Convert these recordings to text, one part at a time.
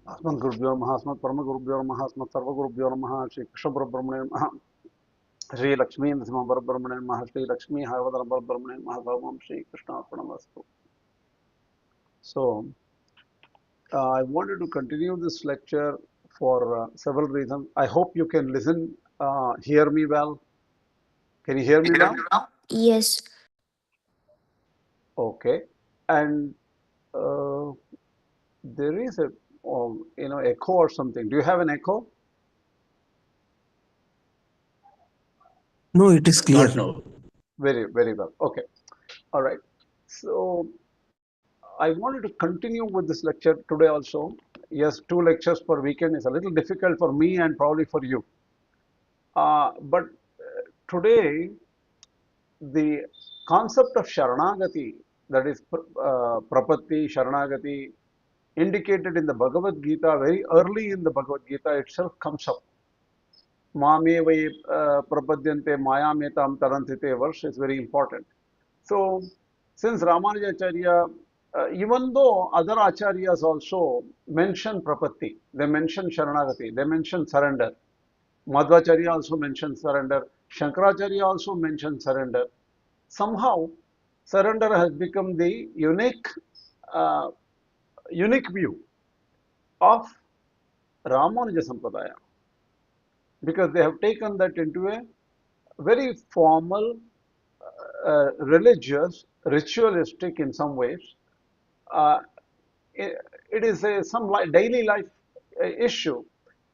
अस्मद् गुरुभ्यो नमः अस्मत् परम गुरुभ्यो नमः अस्मत् सर्व गुरुभ्यो नमः श्री कृष्ण परब्रह्मणे नमः श्री लक्ष्मी नरसिंह परब्रह्मणे नमः श्री लक्ष्मी हरवदन परब्रह्मणे नमः सर्वं Shri कृष्णार्पणमस्तु. So I wanted to continue this lecture for several reasons. I hope you can listen, hear me well. Can you hear me well? Yes. Okay. And uh, there is a echo or something. Do you have an echo? No, it is clear. Not now. Very well. Okay. All right. So I wanted to continue with this lecture today also. Yes, 2 lectures per weekend is a little difficult for me and probably for you. But today, the concept of Sharanagati, that is Prapatti, Sharanagati, indicated in the Bhagavad Gita, very early in the Bhagavad Gita itself comes up. Mame vai prapadyante mayametam tarantite verse is very important. So, since Ramanujacharya, even though other acharyas also mention prapatti, they mention sharanagati, they mention surrender. Madhvacharya also mentions surrender. Shankaracharya also mentions surrender. Somehow, surrender has become the uh, unique view of Ramanuja Sampradaya, because they have taken that into a very formal, religious, ritualistic in some ways. Uh, it is some daily life issue,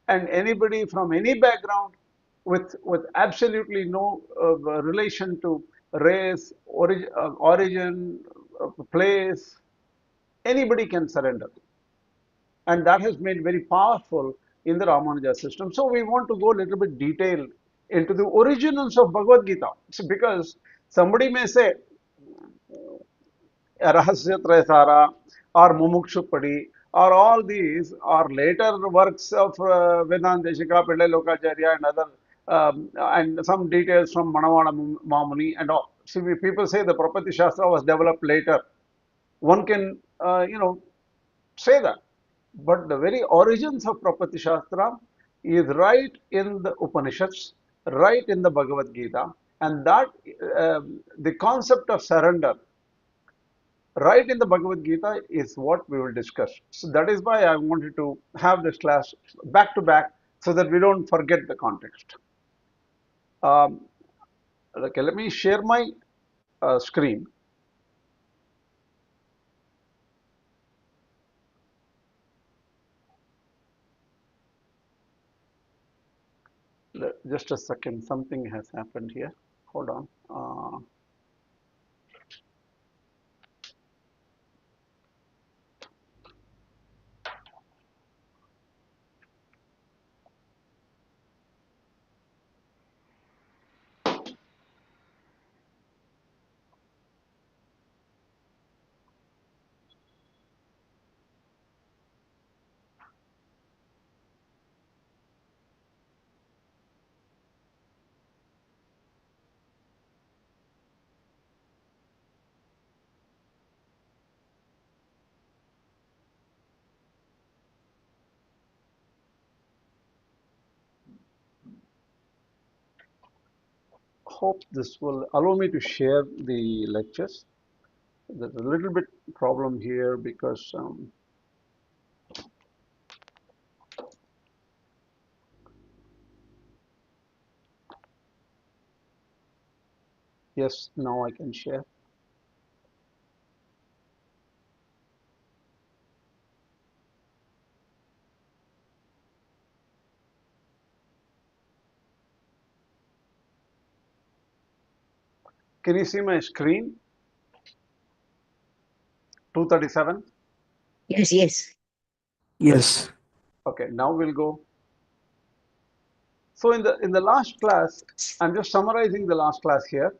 and anybody from any background with absolutely no relation to race, origin, place, anybody can surrender, and that has made very powerful in the Ramanuja system. So we want to go a little bit detailed into the originals of Bhagavad Gita. So because somebody may say Rahasya Trayasara or Mumukshupadi or all these are later works of Vedanta Deshika, Pillai Lokacharya and other and some details from Manavada Mamuni and all. See, people say the Prapatti Shastra was developed later. One can, say that. But the very origins of Prapatti Shastra is right in the Upanishads, right in the Bhagavad Gita, and that the concept of surrender right in the Bhagavad Gita is what we will discuss. So that is why I wanted to have this class back to back so that we don't forget the context. Okay, let me share my screen. Just a second, something has happened here. Hold on. Hope this will allow me to share the lectures. There's a little bit problem here because yes, now I can share. Can you see my screen? 237. Yes. Yes. Okay, now we'll go. So in the last class, I'm just summarizing the last class here.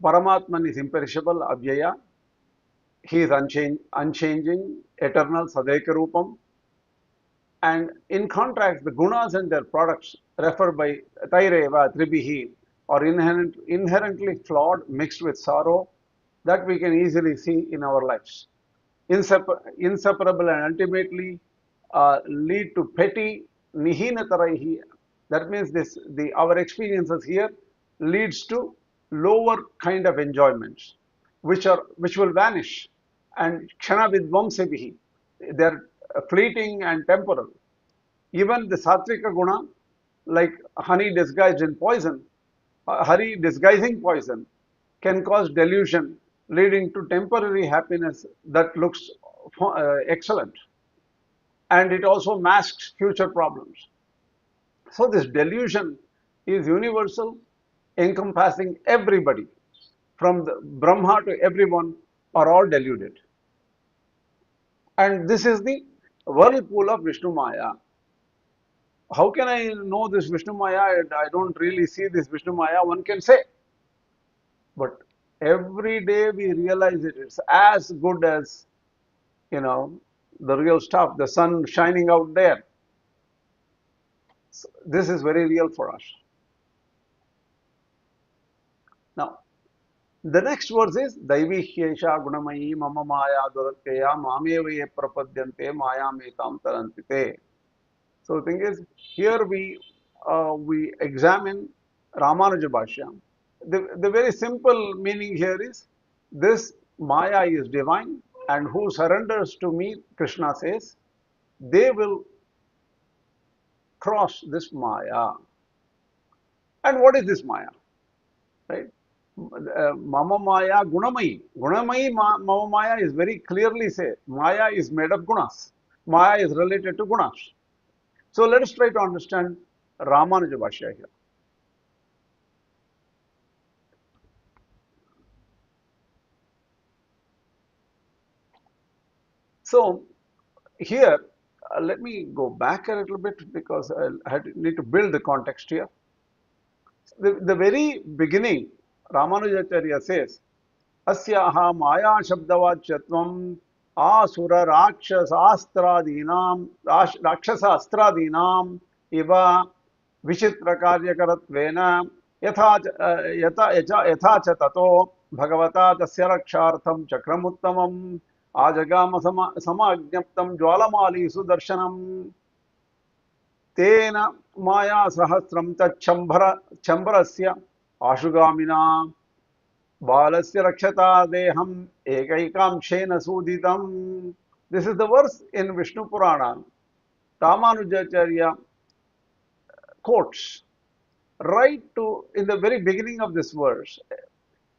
Paramatman is imperishable, Avyaya. He is unchanging, eternal, Sadeka Rupam. And in contrast, the gunas and their products referred by Taireva, Tribihi, are inherently flawed, mixed with sorrow, that we can easily see in our lives. Inseparable and ultimately lead to petty nihinataraihi. That means our experiences here leads to lower kind of enjoyments, which will vanish, and kshana vidvamsebihi. They're fleeting and temporal. Even the satvika guna, like honey disguised in poison, honey disguising poison, can cause delusion, leading to temporary happiness that looks excellent, and it also masks future problems. So this delusion is universal, encompassing everybody, from the Brahma to everyone are all deluded. And this is the whirlpool of Vishnu Maya. How can I know this Vishnu Maya? I don't really see this Vishnu Maya, one can say. But every day we realize it is as good as, you know, the real stuff, the sun shining out there. So this is very real for us. Now, the next verse is Daivi Hyesha Gunamayi Mama Maya Duratteya Mamevaye Prapadyante Maya Metam Tarantite. So the thing is, here we examine Ramanuja Bhashya. The very simple meaning here is this Maya is divine, and who surrenders to me, Krishna says, they will cross this Maya. And what is this Maya? Right? Mama Maya Gunamayi. Gunamayi Mama Maya is very clearly said. Maya is made of gunas. Maya is related to gunas. So let us try to understand Ramanuja Bhashya here. So here, let me go back a little bit because I need to build the context here. The very beginning, Ramanujacharya says, Asyaha Maya Shabdavachyatvam Asura Rakshasastradinam Rakshasastradinam Iva Vichitrakaryakaratvena Yatha cha Tato Bhagavata Tasya Rakshartham Chakramuttamam Ajagama Samajnaptam Jwalamali Sudarshanam तेन माया सहस्रम तच्छंभरस्य आशुगामिना बालस्य रक्षता देहम एकैकांशेन सूदितम. This is the verse in Vishnu Purana. Ramanujacharya quotes right to in the very beginning of this verse,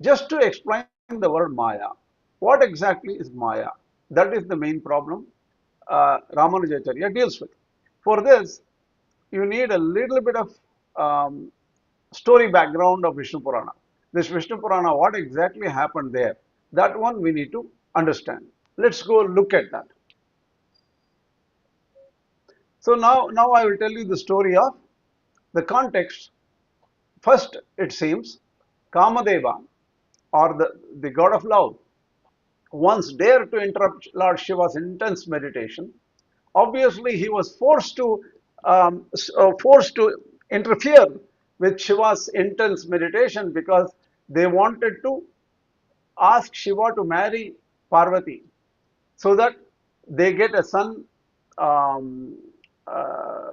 just to explain the word Maya. What exactly is Maya? That is the main problem Ramanujacharya deals with. For this, you need a little bit of story background of Vishnu Purana. This Vishnu Purana, what exactly happened there? That one we need to understand. Let's go look at that. So now I will tell you the story of the context. First, it seems, Kamadeva, or the god of love, once dared to interrupt Lord Shiva's intense meditation. Obviously, he was forced to interfere with Shiva's intense meditation because they wanted to ask Shiva to marry Parvati so that they get a son, um, uh,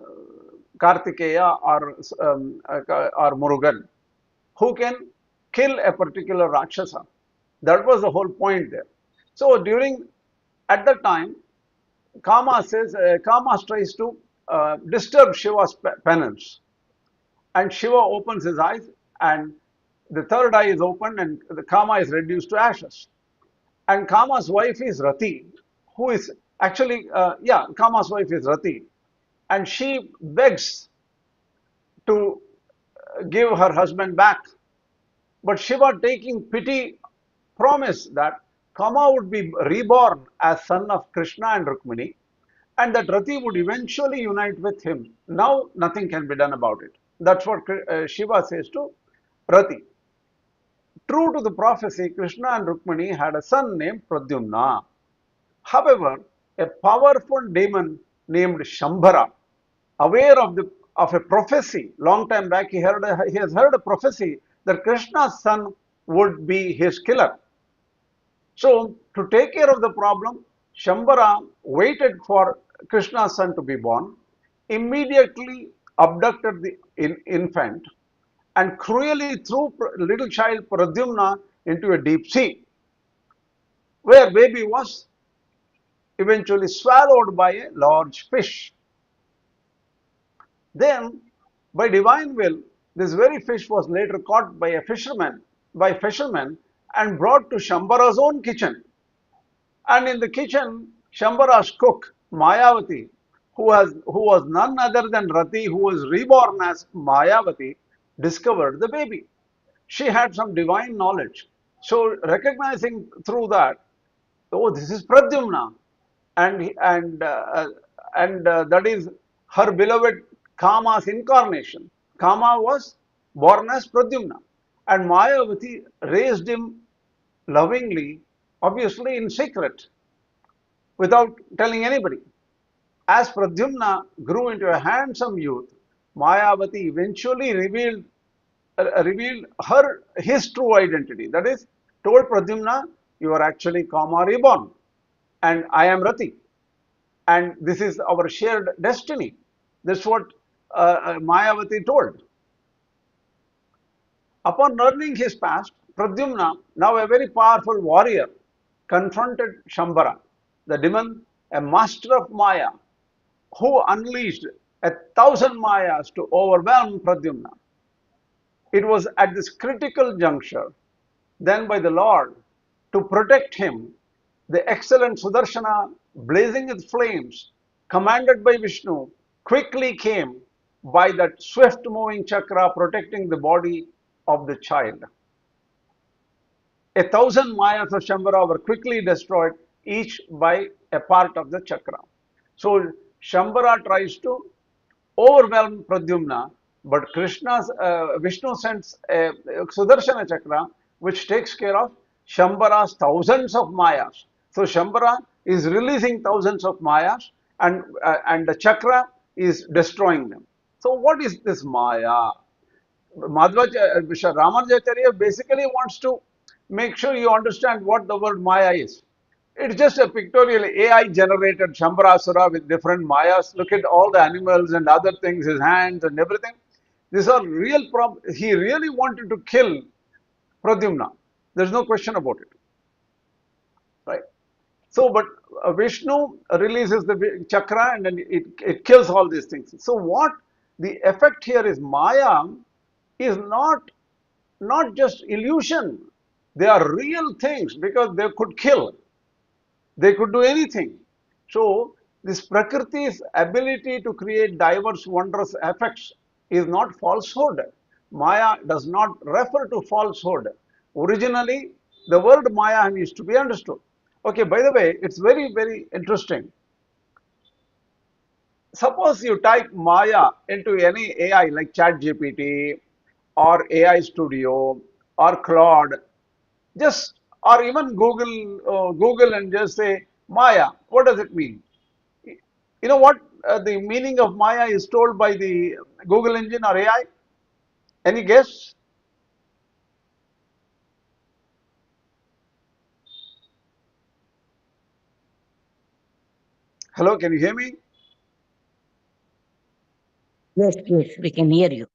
Kartikeya or Murugan, who can kill a particular Rakshasa. That was the whole point there. So at that time, Kama tries to disturb Shiva's penance, and Shiva opens his eyes, and the third eye is opened, and the Kama is reduced to ashes. And Kama's wife is Rati, who is actually, Kama's wife is Rati, and she begs to give her husband back. But Shiva, taking pity, promised that Kama would be reborn as son of Krishna and Rukmini, and that Rati would eventually unite with him. Now nothing can be done about it. That's what Shiva says to Rati. True to the prophecy, Krishna and Rukmini had a son named Pradyumna. However, a powerful demon named Shambhara, aware of a prophecy, long time back he has heard a prophecy that Krishna's son would be his killer. So, to take care of the problem, Shambhara waited for Krishna's son to be born, immediately abducted the infant and cruelly threw little child Pradyumna into a deep sea, where baby was eventually swallowed by a large fish. Then, by divine will, this very fish was later caught by fishermen and brought to Shambhara's own kitchen. And in the kitchen, Shambhara's cook, Mayavati, who was none other than Rati, who was reborn as Mayavati, discovered the baby. She had some divine knowledge. So recognizing through that, oh, this is Pradyumna, and and uh, and that is her beloved Kama's incarnation. Kama was born as Pradyumna, and Mayavati raised him lovingly, obviously in secret, without telling anybody. As Pradyumna grew into a handsome youth, Mayavati eventually revealed his true identity. That is, told Pradyumna, "You are actually Kama reborn, and I am Rati, and this is our shared destiny." That's what Mayavati told. Upon learning his past, Pradyumna, now a very powerful warrior, confronted Shambhara, the demon, a master of Maya, who unleashed 1,000 Mayas to overwhelm Pradyumna. It was at this critical juncture, then by the Lord, to protect him, the excellent Sudarshana, blazing with flames, commanded by Vishnu, quickly came by that swift moving chakra protecting the body of the child. 1,000 Mayas of Shambhara were quickly destroyed, each by a part of the chakra. So Shambhara tries to overwhelm Pradyumna, but Vishnu sends a Sudarshana chakra which takes care of Shambhara's thousands of Mayas. So Shambhara is releasing thousands of Mayas, and the chakra is destroying them. So what is this Maya? Ramanujacharya basically wants to make sure you understand what the word Maya is. It's just a pictorial AI generated Shambharasura with different Mayas. Look at all the animals and other things, his hands and everything. These are real problems. He really wanted to kill Pradyumna. There's no question about it. Right? So, but Vishnu releases the chakra and then it kills all these things. So, what the effect here is Maya is not just illusion. They are real things because they could kill. They could do anything. So, this Prakriti's ability to create diverse, wondrous effects is not falsehood. Maya does not refer to falsehood. Originally, the word Maya needs to be understood. Okay, by the way, it's very, very interesting. Suppose you type Maya into any AI like ChatGPT or AI Studio or Claude, just or even Google and just say Maya. What does it mean? You know what the meaning of Maya is told by the Google engine or AI? Any guess? Hello, can you hear me? Yes, yes, we can hear you.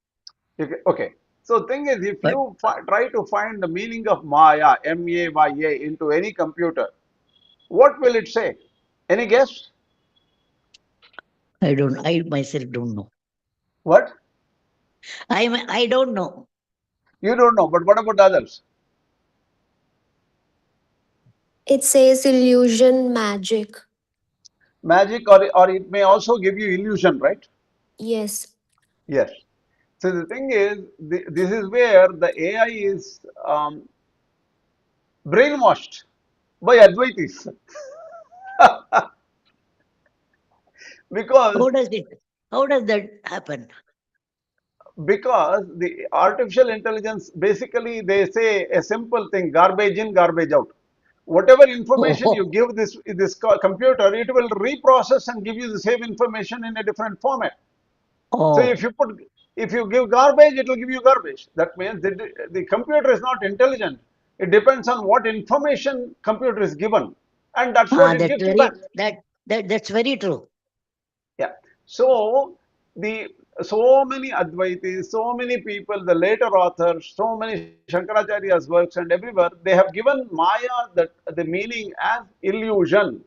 Okay. So thing is, if But you try to find the meaning of Maya, M-A-Y-A, into any computer, what will it say? Any guess? I myself don't know. What? I don't know. You don't know, but what about others? It says illusion, magic. Magic, or it may also give you illusion, right? Yes. Yes. So the thing is, this is where the AI is brainwashed by Advaitis. because How does it? How does that happen? because the artificial intelligence, basically they say a simple thing: garbage in, garbage out. Whatever information you Oh, give this computer, it will reprocess and give you the same information in a different format. So oh, if you give garbage, it will give you garbage. That means the computer is not intelligent. It depends on what information computer is given, and that's what it that's gives you back. very that's very true. So so many Advaitis, so many people, the later authors, so many Shankaracharya's works, and everywhere they have given Maya the meaning as illusion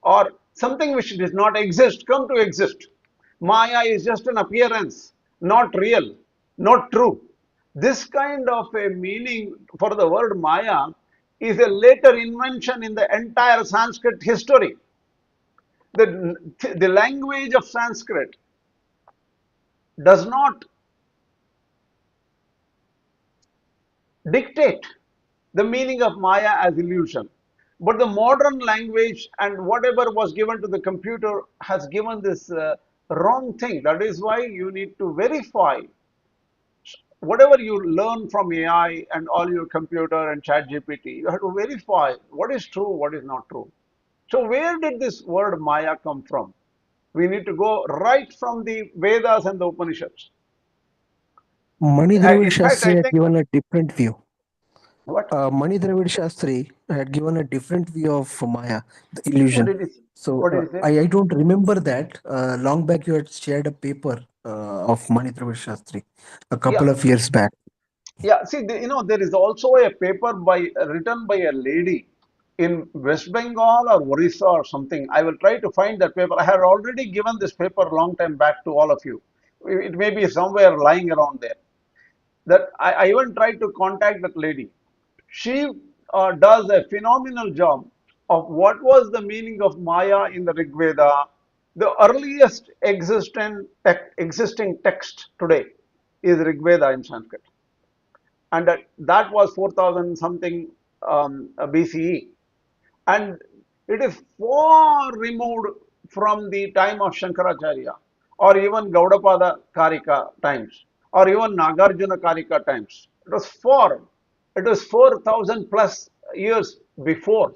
or something which does not exist come to exist. Maya is just an appearance, not real, not true. This kind of a meaning for the word Maya is a later invention in the entire Sanskrit history. The language of Sanskrit does not dictate the meaning of Maya as illusion. But the modern language and whatever was given to the computer has given this wrong thing. That is why you need to verify whatever you learn from AI and all your computer and chat GPT. You have to verify what is true, what is not true. So where did this word Maya come from? We need to go right from the Vedas and the Upanishads. Mani Dravid In fact, I Shastri had think given a different view. what? Mani Dravid Shastri had given a different view of Maya, the What illusion. did he? So What did he say? I don't remember that. Long back, you had shared a paper of Mani Dravid Shastri a Yeah, couple of years back. yeah. See, there is also a paper written by a lady in West Bengal or Orissa or something. I will try to find that paper. I had already given this paper a long time back to all of you. It may be somewhere lying around there. That I even tried to contact that lady. She does a phenomenal job of what was the meaning of Maya in the Rig Veda. The earliest existing text today is Rig Veda in Sanskrit, and that was 4000 something BCE, and it is far removed from the time of Shankaracharya or even Gaudapada Karika times or even Nagarjuna Karika times. It was 4000 plus years before.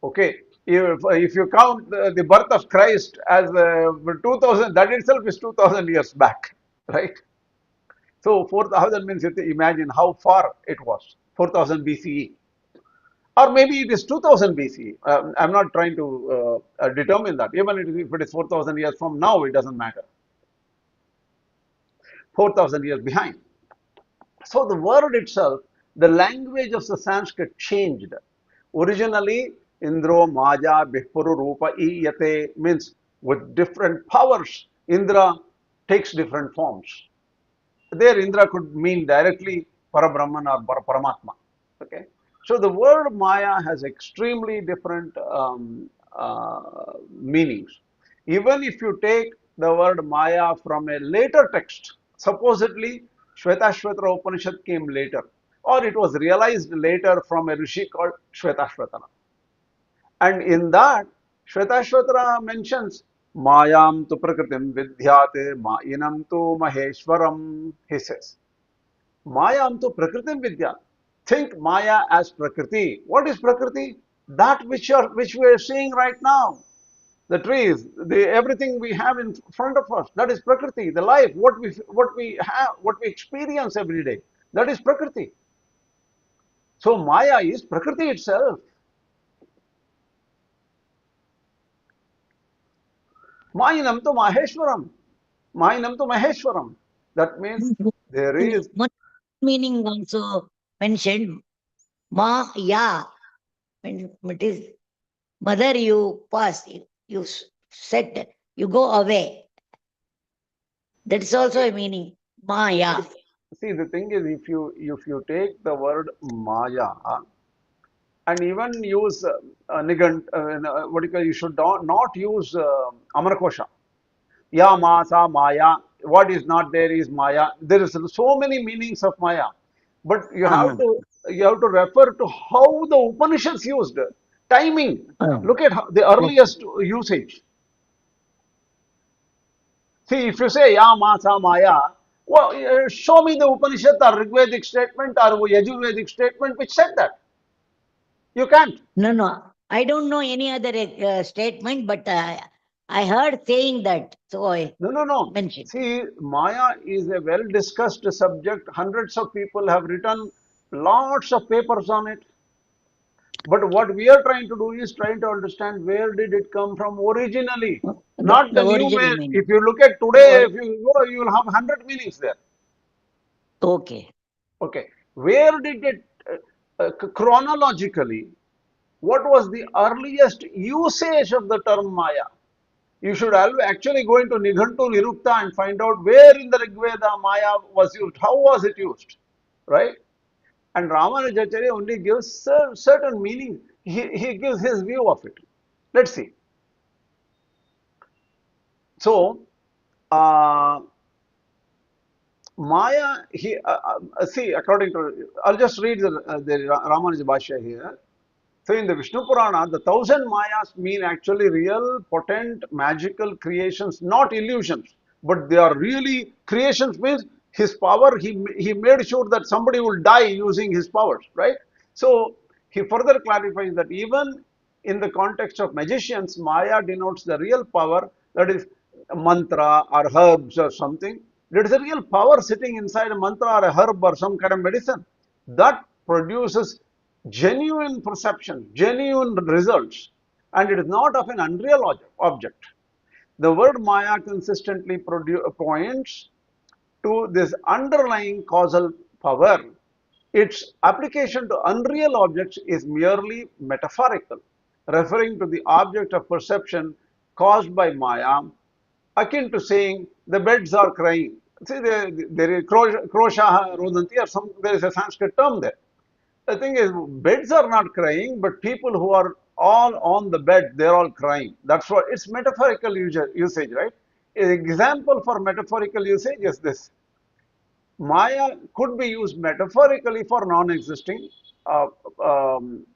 Okay, if you count the birth of Christ as 2000, that itself is 2000 years back, right? So 4000 means you have to imagine how far it was, 4000 BCE. Or maybe it is 2000 BCE. I'm not trying to determine that. Even if it is 4000 years from now, it doesn't matter. 4000 years behind. So the word itself, the language of the Sanskrit changed. Originally, Indro, Maja, Bihpuru, Rupa, Iyate means with different powers. Indra takes different forms. There, Indra could mean directly Parabrahman or Paramatma. Okay, so the word Maya has extremely different meanings. Even if you take the word Maya from a later text, supposedly Shvetashvatara Upanishad came later, or it was realized later from a rishi called Shvetashvatara. And in that, Shvetashvatara mentions Mayam tu prakritim vidhyate Mayinam tu maheshwaram, he says. Mayam tu prakritim vidya. Think Maya as Prakriti. What is Prakriti? That which we are seeing right now. The trees, everything we have in front of us. That is Prakriti. The life, what we have, what we experience every day. That is Prakriti. So Maya is Prakriti itself. Mayinam tu Maheshwaram. Mayinam tu Maheshwaram. That means there is. One meaning also mentioned, Ma Ya. When it is mother, you pass, you set, you go away. That is also a meaning. Ma Ya. See, the thing is, if you take the word Maya and even use Nigant, what do you call? You should not use Amarkosha. Ya Masa Maya. What is not there is Maya. There is so many meanings of Maya, but Uh-huh. you have to refer to how the Upanishads used timing. Oh, Look at the yes. earliest usage. See, if you say Ya Masa Maya, well, show me the Upanishad or Rigvedic statement or Yajurvedic statement which said that. You can't. No, no. I don't know any other statement, but I heard saying that. So I No, no, no. mentioned. See, Maya is a well discussed subject. Hundreds of people have written lots of papers on it. But what we are trying to do is trying to understand where did it come from originally, not The the new original meaning. meaning. If you look at today, if you go, you will have 100 meanings there. Okay. Okay, where did it chronologically? What was the earliest usage of the term Maya? You should actually go into Nighantu Nirukta and find out where in the Rig Veda Maya was used. How was it used? Right? And Ramanuja.org only gives certain meaning. He gives his view of it. Let's see. So, Maya, see, according to, I'll just read the Ramanuja Bhashya here. So in the Vishnu Purana, the 1,000 Mayas mean actually real, potent, magical creations, not illusions, but they are really creations. Means his power. He made sure that somebody will die using his powers, right? So he further clarifies that even in the context of magicians, Maya denotes the real power, that is mantra or herbs or something. There is a real power sitting inside a mantra or a herb or some kind of medicine that produces genuine perception, genuine results, and it is not of an unreal object. The word Maya consistently points to this underlying causal power. Its application to unreal objects is merely metaphorical, referring to the object of perception caused by Maya, akin to saying the beds are crying. See, there is kroshaha rodanti, or there is a Sanskrit term there. The thing is, beds are not crying, but people who are all on the bed, they're all crying. That's what it's metaphorical usage, right? An example for metaphorical usage is this. Maya could be used metaphorically for non-existing uh,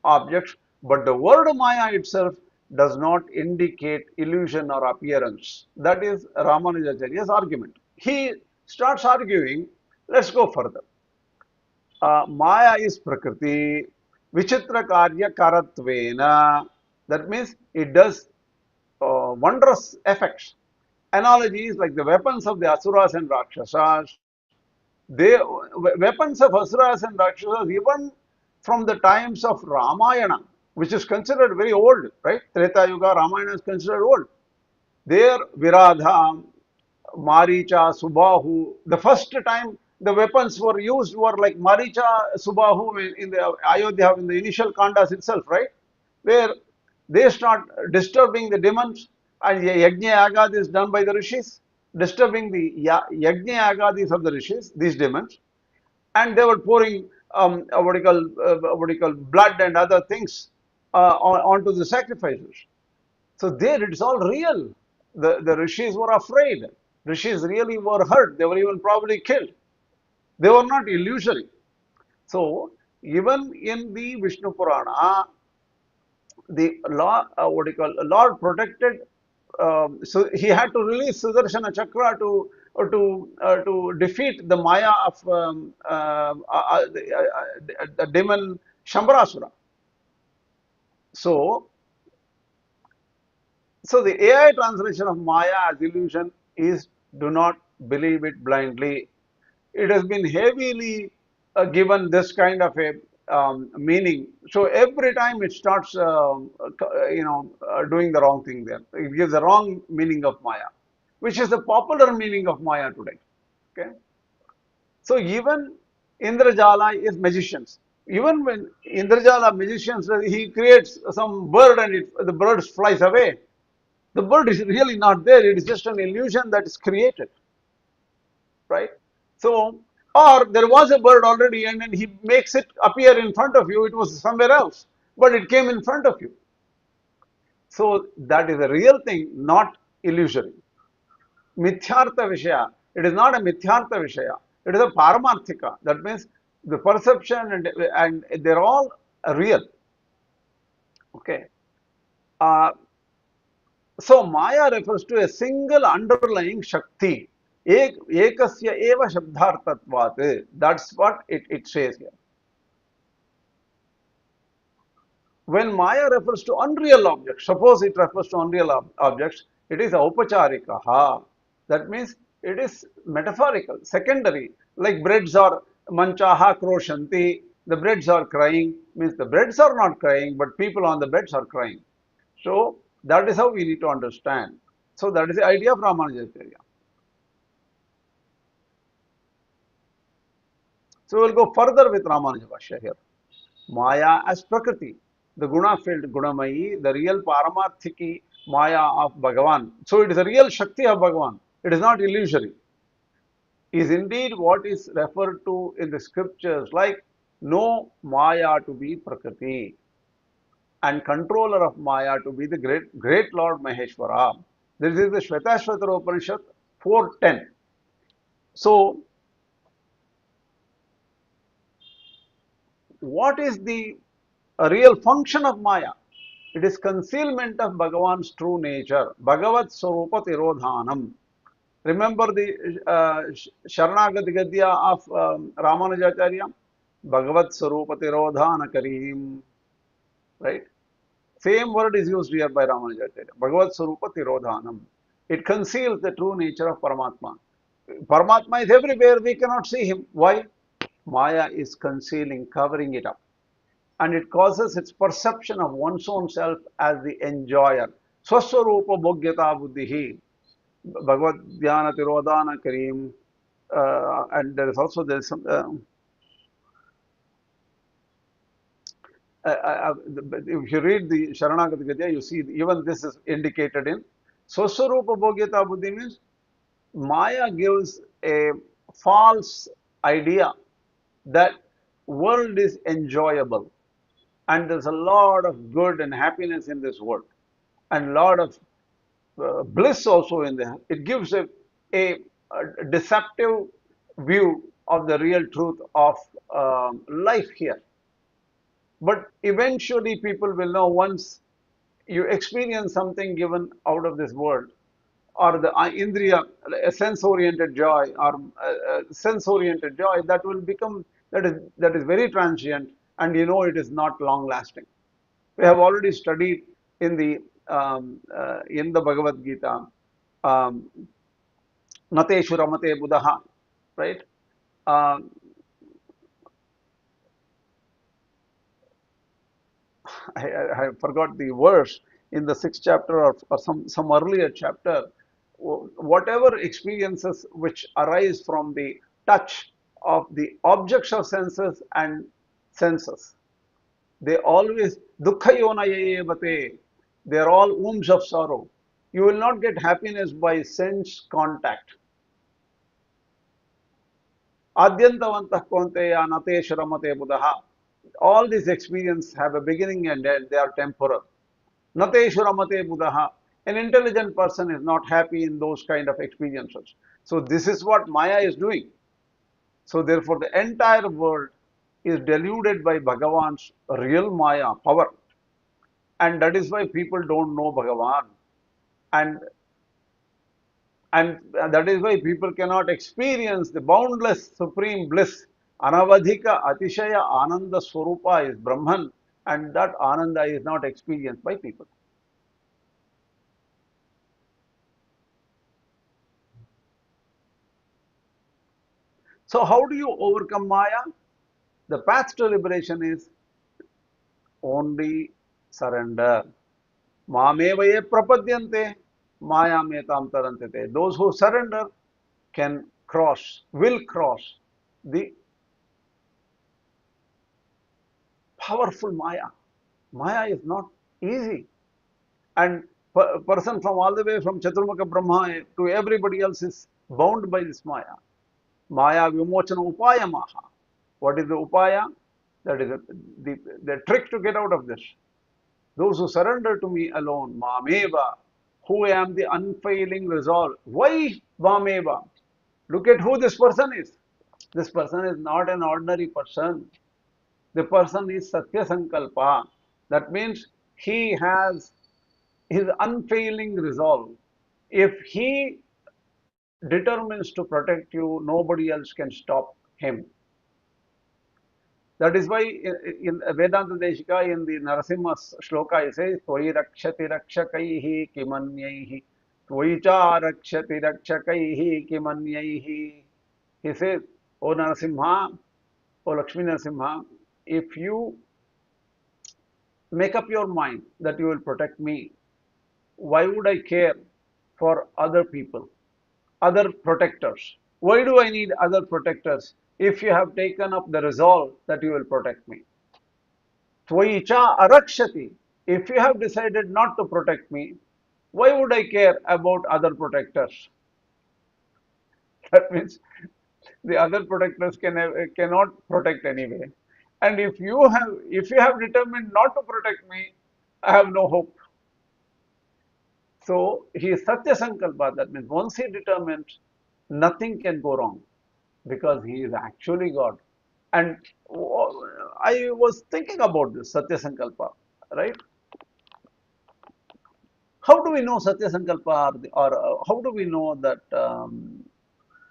objects, but the word Maya itself does not indicate illusion or appearance. That is Ramanujacharya's argument. He starts arguing, let's go further. Maya is Prakriti, Vichitra Karya Karatvena. That means it does wondrous effects. Analogies like the weapons of the Asuras and Rakshasas, weapons of Asuras and Rakshasas, even from the times of Ramayana, which is considered very old, right? Treta Yuga, Ramayana is considered old. There, Viradha, Maricha, Subahu, the first time the weapons were used were like Maricha, Subahu in the Ayodhya, in the initial Kandas itself, right? Where they start disturbing the demons, and Yajna Agad is done by the rishis, disturbing the Yajna Agadis of the rishis, these demons, and they were pouring what do you call blood and other things onto the sacrifices. So there it's all real. The rishis were afraid. Rishis really were hurt. They were even probably killed. They were not illusory. So even in the Vishnu Purana, the law, what do you call, Lord protected. So he had to release Sudarshana Chakra to defeat the Maya of the demon Shambrasura. So So the AI translation of Maya as illusion is do not believe it blindly. It has been heavily given this kind of a meaning. So every time it starts, doing the wrong thing there. It gives the wrong meaning of Maya, which is the popular meaning of Maya today. Okay. So even Indrajala is magicians. Even when Indrajala magicians, he creates some bird and the bird flies away. The bird is really not there. It is just an illusion that is created, right? So, or there was a bird already and then he makes it appear in front of you. It was somewhere else, but it came in front of you. So that is a real thing, not illusory. Mithyartha Vishaya. It is not a Mithyartha Vishaya. It is a Paramarthika. That means the perception and they're all real. Okay. Uh, So Maya refers to a single underlying Shakti. Ekasya eva shabdhartatvat. That's what it says here. When Maya refers to unreal objects, suppose it refers to unreal objects, it is aupacharikaha. That means it is metaphorical, secondary, like breads are manchaha kroshanti. The breads are crying means the breads are not crying, but people on the beds are crying. So that is how we need to understand. So that is the idea of Ramanujacharya. So we'll go further with Ramanuja Bhashya here. Maya as Prakriti, the guna-filled Gunamayi, the real Paramarthiki Maya of Bhagavan. So it is a real Shakti of Bhagavan. It is not illusory. Is indeed what is referred to in the scriptures like no Maya to be Prakriti and controller of Maya to be the great Lord Maheshwara. This is the Shvetashvatara Upanishad 4:10. So what is the real function of Maya? It is concealment of Bhagavan's true nature. Bhagavat Sarupa Tirodhanam. Remember the Sharanagati Gadya of Ramanujacharya? Bhagavat Sarupa Tirodhana Karim. Right? Same word is used here by Ramanujacharya. Bhagavat Sarupa Tirodhanam. It conceals the true nature of Paramatma. Paramatma is everywhere. We cannot see him. Why? Maya is concealing, covering it up. And it causes its perception of one's own self as the enjoyer. Swaswarupa bhogyata buddhihi. Bhagavad Dhyana Tirodhana Karim. And there is some if you read the Sharanagati Gadya, you see even this is indicated in Swaswarupa bhogyata buddhi means Maya gives a false idea that world is enjoyable and there's a lot of good and happiness in this world and a lot of bliss also in there. It gives a deceptive view of the real truth of life here. But eventually, people will know once you experience something given out of this world, or the indriya, a sense-oriented joy, or sense-oriented joy, that will become that is very transient, and you know it is not long-lasting. We have already studied in the Bhagavad Gita, um, Nateshu Ramate Buddha, right? Um, I forgot the verse in the sixth chapter or some earlier chapter. Whatever experiences which arise from the touch of the objects of senses and senses, they always dukkha they are all wombs of sorrow. You will not get happiness by sense contact. Adyantavantah konteya nate shramate buddha. All these experiences have a beginning and end. They are temporal. Nate shramate buddha. An intelligent person is not happy in those kind of experiences. So this is what Maya is doing. So therefore the entire world is deluded by Bhagavan's real Maya power. And that is why people don't know Bhagavan. And and that is why people cannot experience the boundless supreme bliss. Anavadhika Atishaya Ananda Swarupa is Brahman, and that Ananda is not experienced by people. So, how do you overcome Maya? The path to liberation is only surrender. Mamevaye prapadyante, Maya metam tarantite. Those who surrender can cross, will cross the powerful Maya. Maya is not easy. And person from all the way from Chaturmukha Brahma to everybody else is bound by this Maya. Maya Vimochana Upaya Maha. What is the Upaya? That is the trick to get out of this. Those who surrender to me alone, Mameva, who am the unfailing resolve. Why Mameva? Look at who this person is. This person is not an ordinary person. The person is Satya Sankalpa. That means he has his unfailing resolve. If he determines to protect you, nobody else can stop him. That is why in Vedanta Deshika, in the Narasimha shloka, it says, Tvai rakshati rakshakaihi kimanyaihi, Tvai cha rakshati rakshakaihi kimanyaihi. He says, O Narasimha, O Lakshmi Narasimha, if you make up your mind that you will protect me, why would I care for other people, other protectors? Why do I need other protectors if you have taken up the resolve that you will protect me? Tvaicha arakshati. If you have decided not to protect me, why would I care about other protectors? That means the other protectors cannot protect anyway. And if you have determined not to protect me, I have no hope. So he is Satya Sankalpa. That means once he determines, nothing can go wrong because he is actually God. And I was thinking about this Satya Sankalpa, right? How do we know Satya Sankalpa, or how do we know that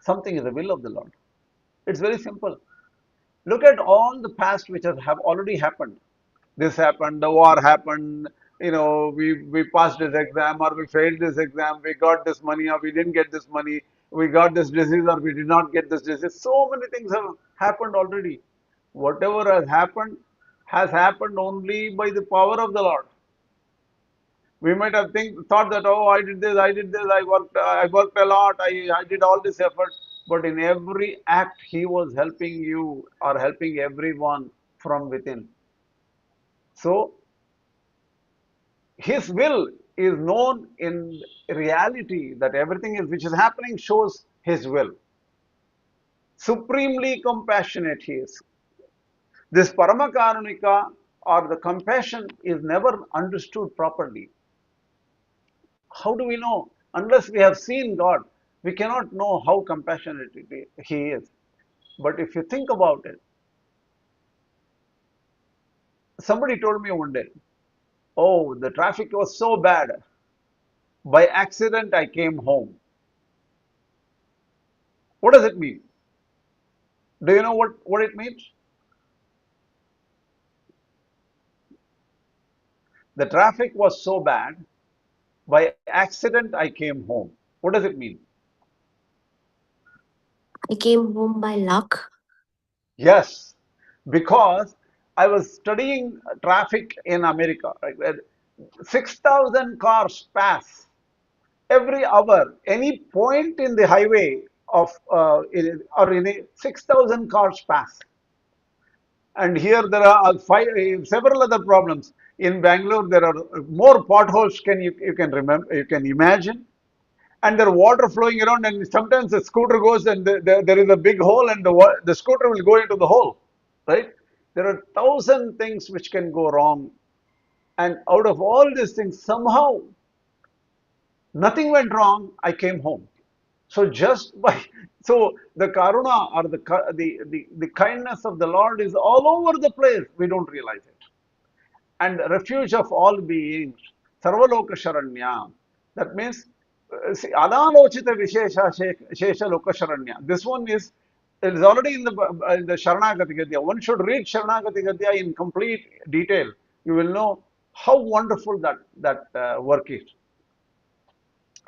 something is the will of the Lord? It's very simple. Look at all the past which have already happened. This happened, the war happened, we passed this exam or we failed this exam, we got this money or we didn't get this money, we got this disease or we did not get this disease. So many things have happened already. Whatever has happened only by the power of the Lord. We might have thought that, oh, I did this, I worked a lot, I did all this effort, but in every act he was helping you or helping everyone from within. So his will is known in reality, that everything which is happening shows his will. Supremely compassionate he is. This Paramakarunika or the compassion is never understood properly. How do we know? Unless we have seen God, we cannot know how compassionate he is. But if you think about it, somebody told me one day, oh, the traffic was so bad. By accident, I came home. What does it mean? Do you know what it means? The traffic was so bad, by accident I came home. What does it mean? I came home by luck. Yes, because I was studying traffic in America, right, where 6,000 cars pass every hour. Any point in the highway or in 6,000 cars pass. And here there are several other problems. In Bangalore, there are more potholes. You can remember, you can imagine, and there are water flowing around, and sometimes the scooter goes and there is a big hole, and the scooter will go into the hole, right? There are 1,000 things which can go wrong, and out of all these things, somehow nothing went wrong. I came home. So just by so the karuna or the kindness of the Lord is all over the place. We don't realize it. And refuge of all beings, Sarvaloka Sharanya. That means, see, Analochita Vishesha Shesha Loka Sharanya. This one it is already in the Sharanagati Gadya. One should read Sharanagati Gadya in complete detail. You will know how wonderful that work is.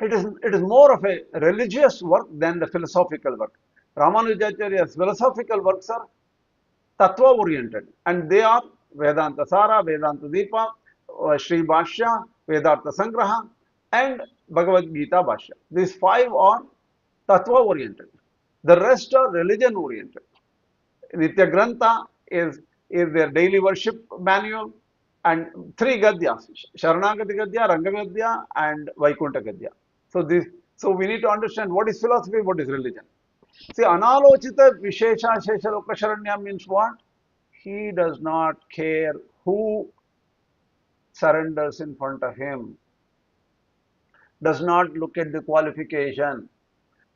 It is more of a religious work than the philosophical work. Ramanujacharya's philosophical works are tattva oriented, and they are Vedanta Sara, Vedanta Deepa, Sri Bhashya, Vedanta Sangraha, and Bhagavad-Gita Bhashya. These five are tattva oriented. The rest are religion oriented. Nitya Grantha is their daily worship manual, and three Gadyas, Sharanagati Gadya, Ranga Gadya, and Vaikuntha Gadya. So we need to understand what is philosophy, what is religion. See, Analochita Vishesha Shesha Lokasharanya means what? He does not care who surrenders in front of him, does not look at the qualification,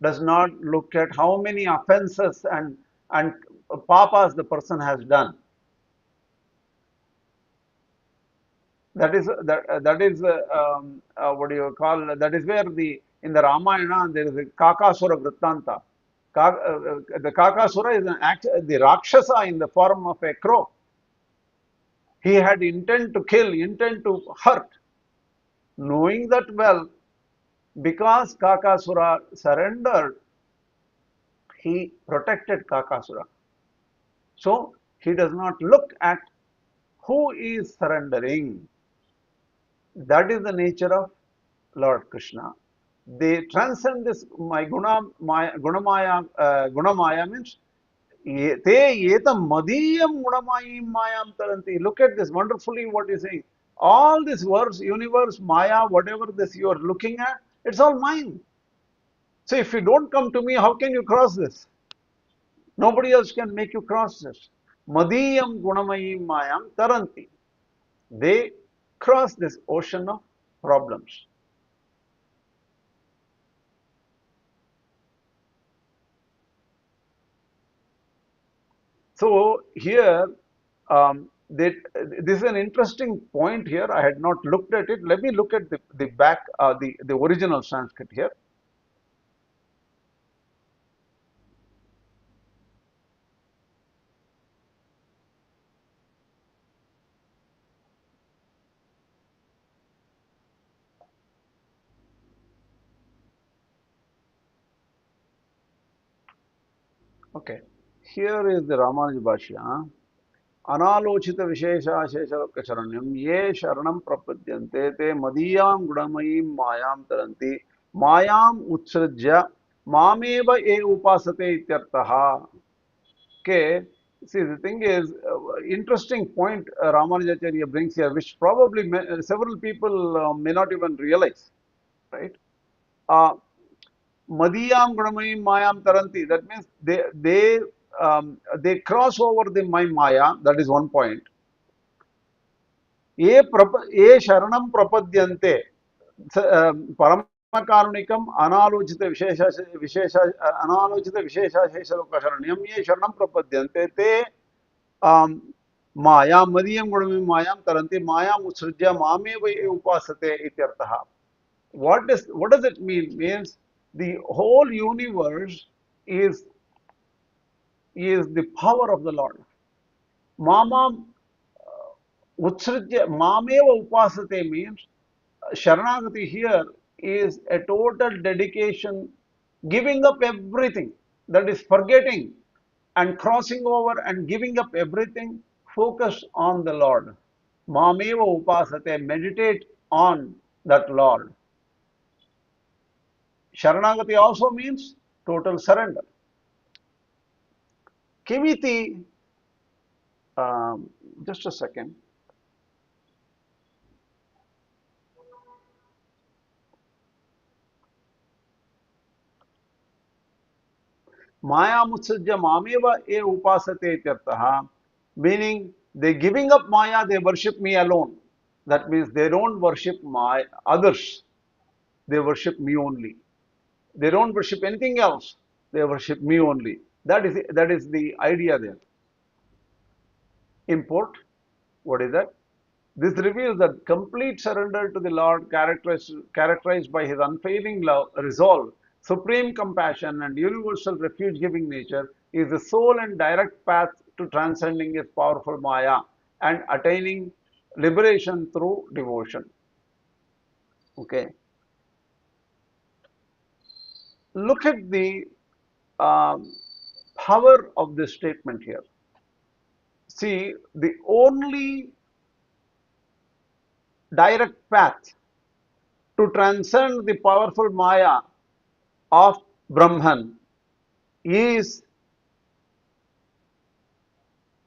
does not look at how many offenses and papas the person has done. That is what do you call, that is where in the Ramayana there is a Kakasura Vrittanta. The Kakasura is the Rakshasa in the form of a crow. He had intent to kill, intent to hurt, knowing that well, because Kakasura surrendered, he protected Kakasura. So He does not look at who is surrendering. That is the nature of Lord Krishna. They transcend this my gunamaya means te etam madiyam gunamayim mayam taranti. Look at this wonderfully what he's saying. All this words, universe, maya, whatever this you are looking at, it's all mine. So if you don't come to me, how can you cross this? Nobody else can make you cross this. Madiyam gunamayim mayam taranti. They cross this ocean of problems. So here, this is an interesting point here. I had not looked at it. Let me look at the back, the original Sanskrit here. Okay, here is the Ramanuja Bhashya. अनालोचित विशेषाशेषकशरण्यम ये शरणं प्रपद्यन्ते ते मदीयां गुणमयीं मायां तरन्ति मायाम् उत्सृज्य मामेव ये उपासते इत्यर्थः. Okay, see the thing is interesting point Ramanujacharya brings here, which probably several people may not even realize, right? Uh, Madiyam Gunamayim Mayam Taranti. That means they cross over the my Maya. That is one point. ये शरणं प्रपद्यन्ते परमकारुणिकम् अनालोचित विशेषाशेषलोकशरण्यं ये शरणं प्रपद्यन्ते ते मायां मदीयं गुणमयीं मायां तरन्ति मायाम् उत्सृज्य मामेव ये उपासते इत्यर्थः. What does it mean? Means the whole universe is the power of the Lord. Mama Utsrajya Mameva Upasate means Sharanagati here is a total dedication, giving up everything, that is forgetting and crossing over and giving up everything, focus on the Lord. Mameva Upasate, meditate on that Lord. Sharanagati also means total surrender. Kiviti, just a second. Maya mutsajya mameva e upasate ityartaha, meaning they giving up Maya, they worship me alone. That means they don't worship my others, they worship me only. They don't worship anything else, they worship me only. That is the idea there. Import, what is that? This reveals that complete surrender to the Lord, characterized by his unfailing love, resolve, supreme compassion, and universal refuge giving nature, is the sole and direct path to transcending his powerful Maya and attaining liberation through devotion. Okay. Look at the um, power of this statement here. See, the only direct path to transcend the powerful Maya of Brahman is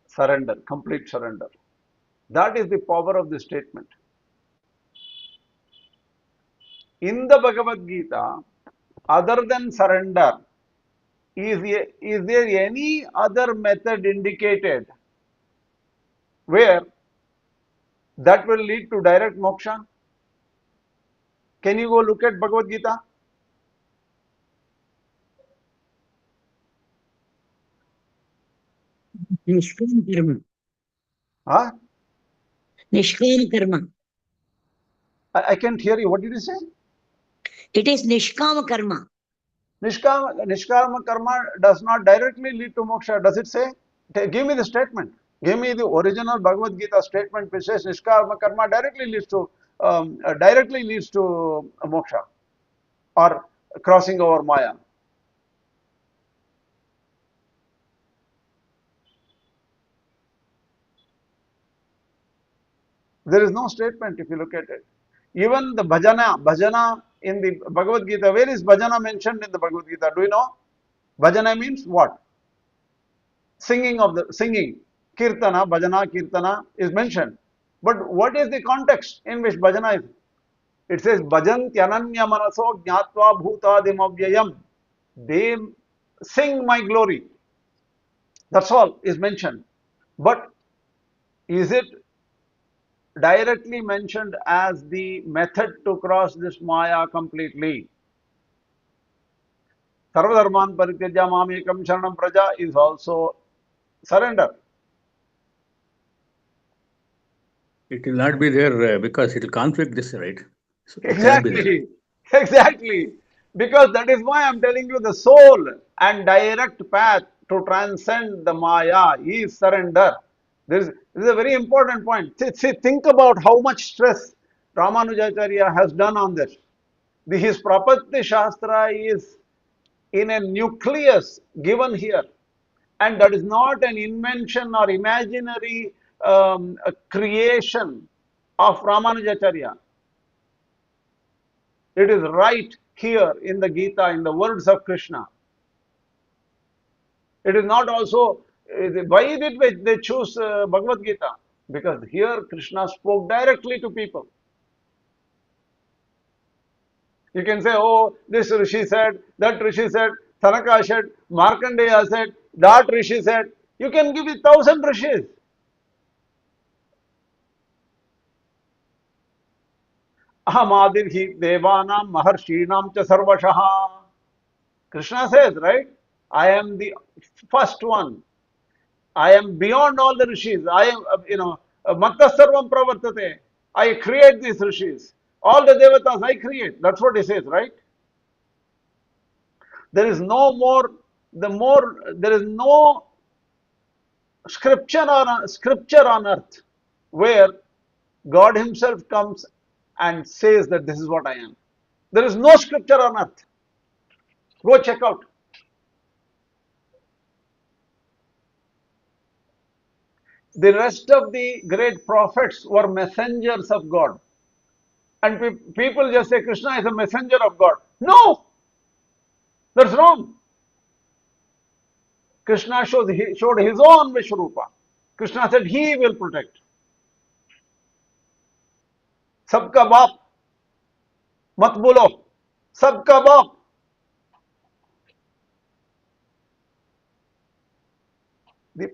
surrender, complete surrender. That is the power of the statement. In the Bhagavad Gita, other than surrender, is there any other method indicated where that will lead to direct moksha? Can you go look at Bhagavad Gita? Nishkam karma. Huh? Nishkam karma. I can't hear you. What did you say? It is nishkam karma. Nishkama karma does not directly lead to moksha. Does it say? Give me the statement. Give me the original Bhagavad Gita statement which says Nishkama karma directly leads to moksha or crossing over Maya. There is no statement if you look at it. Even the bhajana in the Bhagavad Gita, where is bhajana mentioned in the Bhagavad Gita? Do you know? Bhajana means what? Singing. Kirtana, bhajana, kirtana is mentioned. But what is the context in which bhajana is? It says, Bhajantyananya manaso jnatva bhutadim avyayam. They sing my glory. That's all is mentioned. But is it directly mentioned as the method to cross this Maya completely? Sarvadharman parityaja mamekam sharanam praja is also surrender. It will not be there because it will conflict this, right? So it cannot be there. Exactly. Exactly. Because that is why I'm telling you the sole and direct path to transcend the Maya is surrender. This is a very important point. Think about how much stress Ramanujacharya has done on this. His Prapatti Shastra is in a nucleus given here. And that is not an invention or imaginary a creation of Ramanujacharya. It is right here in the Gita, in the words of Krishna. It is not also, why did they choose Bhagavad Gita? Because here Krishna spoke directly to people. You can say, oh, this Rishi said, that Rishi said, Tanaka said, Markandeya said, that Rishi said. You can give it 1,000 Rishis. Ahamadirhi Devanam Maharshinam Cha Sarvashaha. Krishna says, right? I am the first one. I am beyond all the rishis. I am, Matta Sarvam Pravartate. I create these rishis. All the devatas I create. That's what he says, right? There is no more, there is no scripture on earth where God Himself comes and says that this is what I am. There is no scripture on earth. Go check out. The rest of the great prophets were messengers of God. And people just say Krishna is a messenger of God. No, that's wrong. Krishna showed his own Vishwarupa. Krishna said he will protect. Sabka baap, mat bolo. Sabka baap. The-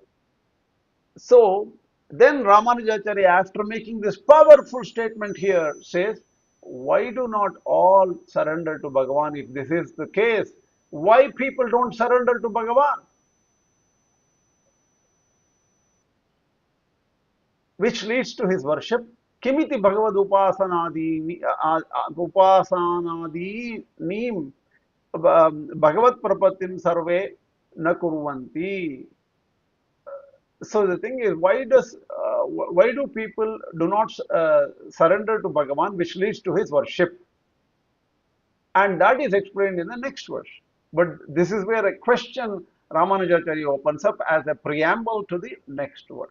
So then Ramanujacharya, after making this powerful statement here, says, why do not all surrender to Bhagavan? If this is the case, why people don't surrender to Bhagavan? Which leads to his worship. Kimiti Bhagavad Upasanadi Neem Bhagavad Prapatim Sarve Na Kurvanti. So the thing is, why do people do not surrender to Bhagavan, which leads to his worship? And that is explained in the next verse. But this is where a question Ramanujacharya opens up as a preamble to the next verse.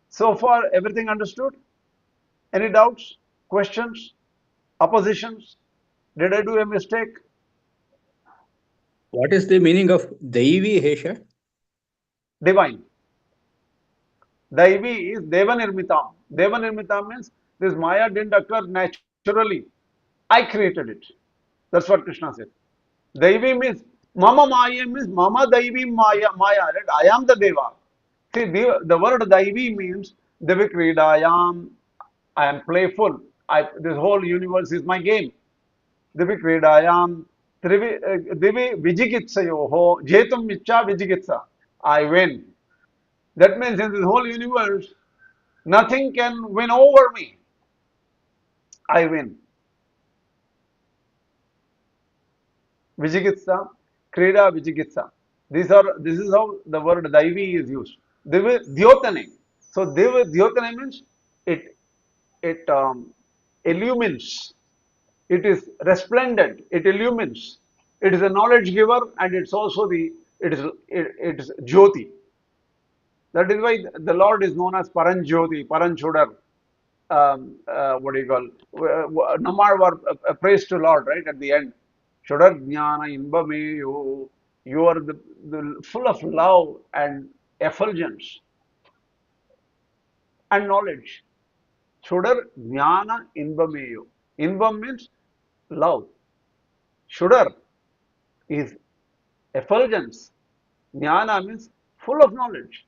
So far, everything understood? Any doubts, questions, oppositions? Did I do a mistake? What is the meaning of Daivi Hesha? Divine. Daivi is Devanirmitam. Devanirmitam means this Maya didn't occur naturally. I created it. That's what Krishna said. Daivi means Mama Maya means Mama Daivi Maya. Right? I am the Deva. See, the word Daivi means Devi Kridayam. I am playful. This whole universe is my game. Divi Kridayam, Divi Vijigitsayoho, Jetum Micha Vijigitsa. I win. That means in this whole universe, nothing can win over me. I win. Vijigitsa, Krida Vijigitsa. This is how the word Daivi is used. Divi Dyotane. So Divi Dyotane means it illumines. It is resplendent. It illumines. It is a knowledge giver, and it's also it is Jyoti. That is why the Lord is known as Paranjyoti, Paranchodar. what do you call, Namar praise to Lord, right, at the end. Shodar Jnana Inbameyo, you are the full of love and effulgence and knowledge. Shodar Jnana Inbameyo. Inbam means love. Shodar is effulgence. Jnana means full of knowledge.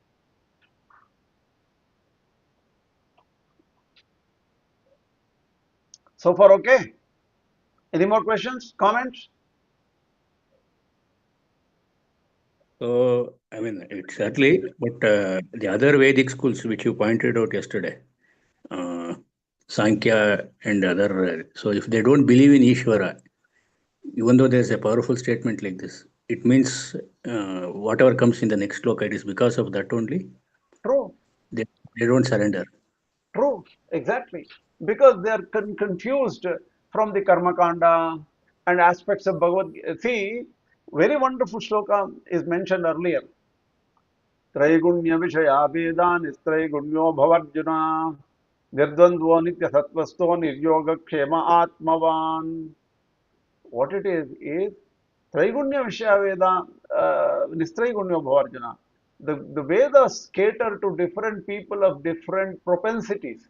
So far, okay? Any more questions, comments? So, I mean, exactly, but the other Vedic schools which you pointed out yesterday, uh, Sankhya and other, so if they don't believe in Ishvara, even though there's a powerful statement like this, it means whatever comes in the next sloka, it is because of that only True. they, they don't surrender. True, exactly. Because they are confused from the Karma Kanda and aspects of Bhagavad Gita. See, very wonderful shloka is mentioned earlier. Traigunya Vishaya Vedan Istraigunyo Bhavarjuna Nirdvandvo Nitya Sattvasto Niryoga Kshema Atmavan. What it is Traigunya Vishaya Veda Nistraigunyo Bhavarjuna. The Vedas cater to different people of different propensities.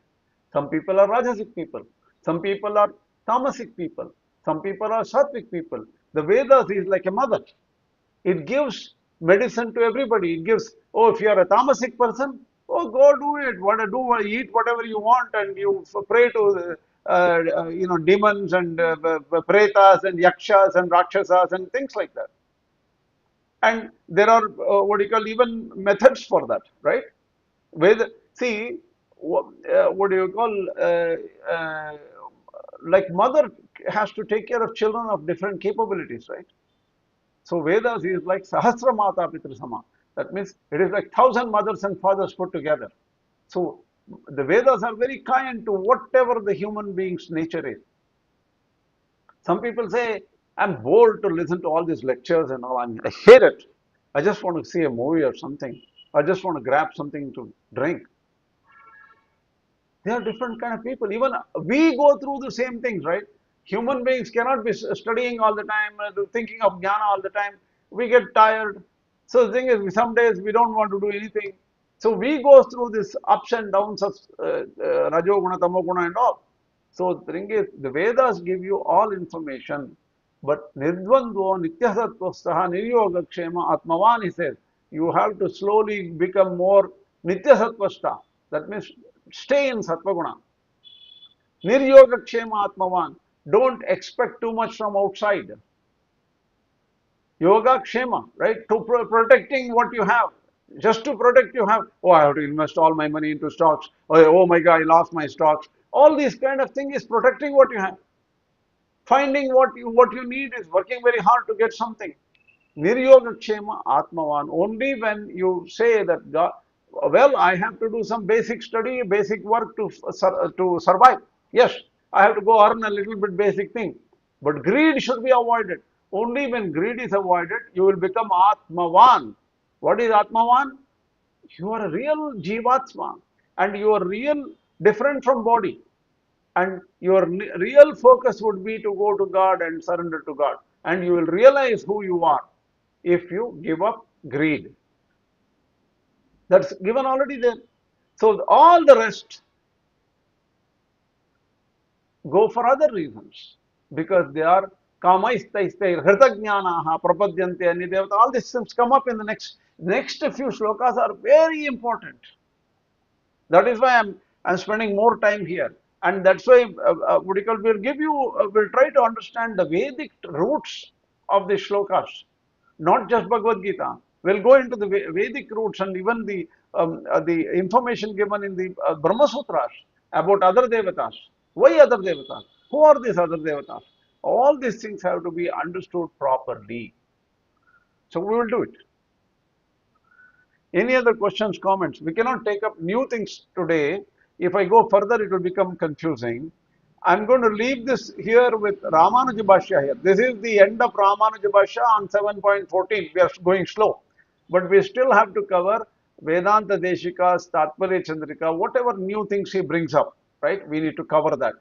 Some people are Rajasic people. Some people are Tamasic people. Some people are Sattvic people. The Vedas is like a mother. It gives medicine to everybody. It gives, oh, if you are a tamasic person, oh, go do it. What do, eat whatever you want, and you pray to demons and pretas and yakshas and rakshasas and things like that. And there are what do you call, even methods for that, right? With, see, what do you call, like mother has to take care of children of different capabilities, right? So Vedas is like Sahasra Mata Pitru Sama. That means it is like 1,000 mothers and fathers put together. So the Vedas are very kind to whatever the human being's nature is. Some people say, I'm bored to listen to all these lectures and all. I hate it. I just want to see a movie or something. I just want to grab something to drink. They are different kind of people. Even we go through the same things, right? Human beings cannot be studying all the time, thinking of jnana all the time. We get tired. So the thing is, some days we don't want to do anything. So we go through this ups and downs of Rajoguna, Tamoguna and all. So the thing is, the Vedas give you all information, but Nirdvandvo Nityasattvastaha Niryogakshema Atmavan, he says, you have to slowly become more Nityasattvastaha. That means stay in Sattva-guna. Niryogakshema Atmavan. Don't expect too much from outside. Yoga Kshema, right? To protecting what you have. Just to protect you have, oh, I have to invest all my money into stocks. Oh my God, I lost my stocks. All these kind of thing is protecting what you have. Finding what you need is working very hard to get something. Niryogakshema Atmavan. Only when you say that, God, well, I have to do some basic study, basic work to survive. Yes, I have to go earn a little bit basic thing. But greed should be avoided. Only when greed is avoided, you will become Atmavan. What is Atmavan? You are a real Jivatma and you are real different from body. And your real focus would be to go to God and surrender to God. And you will realize who you are if you give up greed. That's given already there. So all the rest go for other reasons because they are kamaistaistair hritagnyanaha prapadyante anidevata. All these things come up in the next few shlokas are very important. That is why I'm spending more time here, and that's why what do you call, we'll try to understand the Vedic roots of the shlokas, not just Bhagavad Gita. We'll go into the Vedic roots and even the information given in the Brahma Sutras about other devatas. Why other devatas? Who are these other devatas? All these things have to be understood properly. So we will do it. Any other questions, comments? We cannot take up new things today. If I go further, it will become confusing. I'm going to leave this here with Ramanuja Bhashya here. This is the end of Ramanuja Bhashya on 7.14. We are going slow. But we still have to cover Vedanta Deshika's Tatparya Chandrika, whatever new things he brings up. right? We need to cover that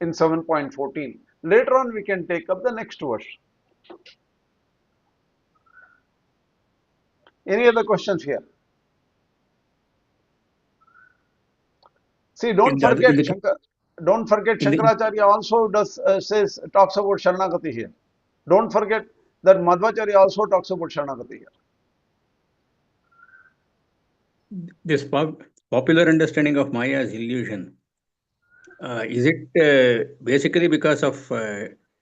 in 7.14. Later on, we can take up the next verse. Any other questions here? See, In the other, don't forget in the Shankaracharya also talks about Sharanagati here. Don't forget that Madhvacharya also talks about Sharanagati here. this popular understanding of Maya as illusion, is it basically because of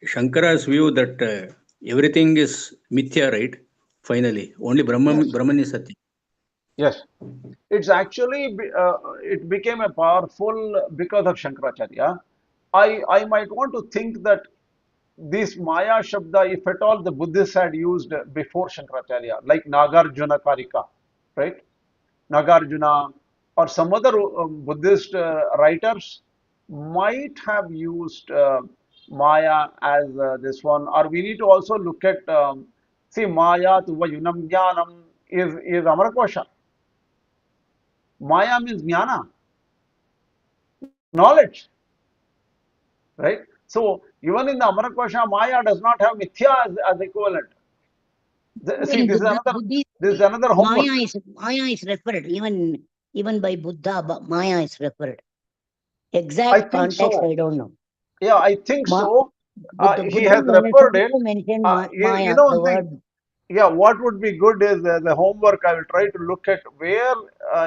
Shankara's view that everything is mithya, right? Finally, only Yes, Brahman is Satya. yes. It's actually it became a powerful because of Shankaracharya. I might want to think that this Maya Shabda, if at all the Buddhists had used before Shankaracharya, like Nagarjuna Karika, right? Nagarjuna or some other Buddhist writers might have used Maya as this one, or we need to also look at see Maya tuva yunam jnanam is Amarakosha. Maya means jnana, knowledge, right? So even in the Amarakosha, Maya does not have mithya as equivalent. See, In Buddha, this is another homework. Maya is referred even by Buddha. But Maya is referred. I Exact think context so. I don't know. Yeah, I think so. Buddha, He Buddha has referred it. also mentioned You Maya. know The one thing. word. Yeah, what would be good is the homework. I will try to look at where,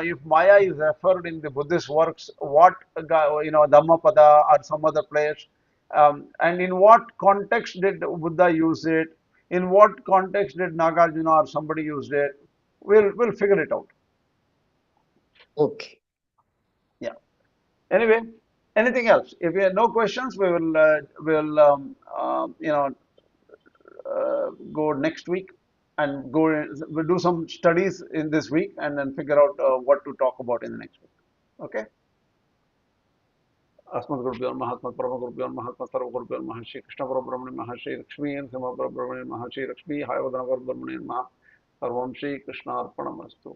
if Maya is referred in the Buddhist works, what Dhammapada or some other place, and in what context did Buddha use it? In what context did Nagarjuna or somebody use it? We'll figure it out. Okay. Yeah. Anyway, anything else? If we have no questions, we will go next week and we'll do some studies in this week and then figure out what to talk about in the next week. Okay. अस्मद्गुरुभ्यो नमः परमगुरुभ्यो नमः सर्वगुरुभ्यो नमः श्री कृष्ण परब्रह्मणे नमः श्री लक्ष्मी नरसिंह परब्रह्मणे नमः श्री लक्ष्मी हायवदन परब्रह्मणे नमः सर्वं श्री कृष्णार्पणमस्तु.